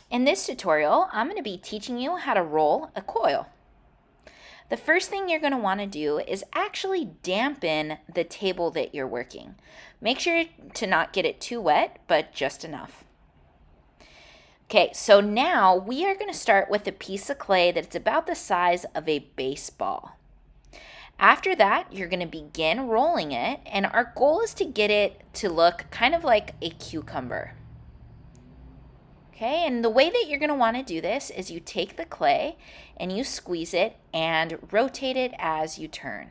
In this tutorial, I'm going to be teaching you how to roll a coil. The first thing you're going to want to do is actually dampen the table that you're working. Make sure to not get it too wet, but just enough. Okay, so now we are going to start with a piece of clay that's about the size of a baseball. After that, you're going to begin rolling it, and our goal is to get it to look kind of like a cucumber. Okay, and the way that you're going to want to do this is you take the clay and you squeeze it and rotate it as you turn.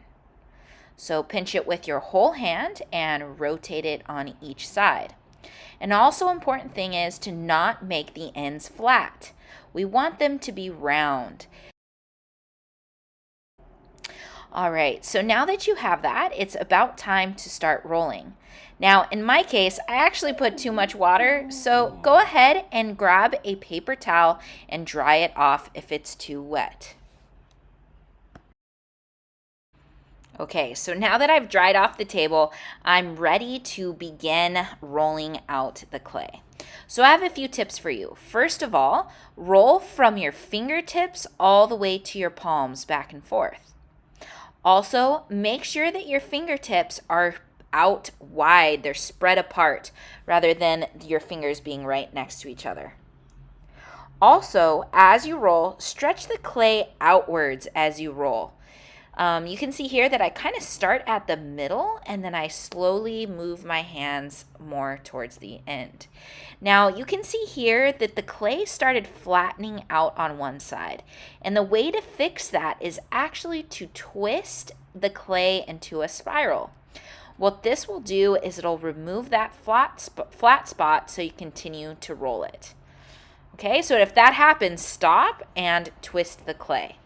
So pinch it with your whole hand and rotate it on each side. An also important thing is to not make the ends flat. We want them to be round. All right, so now that you have that, it's about time to start rolling. Now, in my case, I actually put too much water, so go ahead and grab a paper towel and dry it off if it's too wet. Okay, so now that I've dried off the table, I'm ready to begin rolling out the clay. So I have a few tips for you. First of all, roll from your fingertips all the way to your palms back and forth. Also, make sure that your fingertips are out wide, they're spread apart, rather than your fingers being right next to each other. Also, as you roll, stretch the clay outwards as you roll. You can see here that I kind of start at the middle and then I slowly move my hands more towards the end. Now you can see here that the clay started flattening out on one side, and the way to fix that is actually to twist the clay into a spiral. What this will do is it'll remove that flat spot so you continue to roll it. Okay, so if that happens, stop and twist the clay.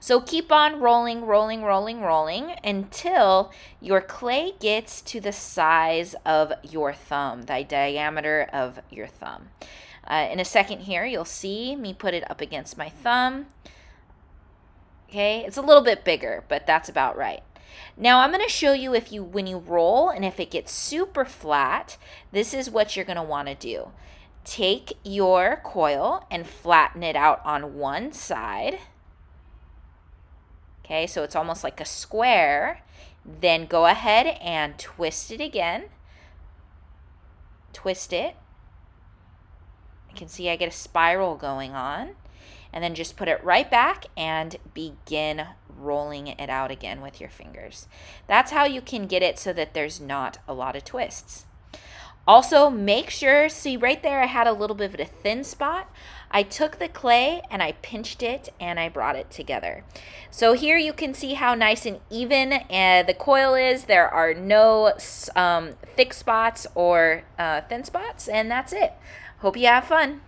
So keep on rolling, rolling, rolling, rolling until your clay gets to the size of your thumb, the diameter of your thumb. In a second here, you'll see me put it up against my thumb. Okay, it's a little bit bigger, but that's about right. Now I'm going to show you when you roll and if it gets super flat, this is what you're going to want to do. Take your coil and flatten it out on one side. Okay, so it's almost like a square. Then go ahead and twist it again. Twist it. You can see I get a spiral going on. And then just put it right back and begin rolling it out again with your fingers. That's how you can get it so that there's not a lot of twists. Also, make sure, see right there I had a little bit of a thin spot. I took the clay and I pinched it and I brought it together. So here you can see how nice and even the coil is. There are no thick spots or thin spots, and that's it. Hope you have fun.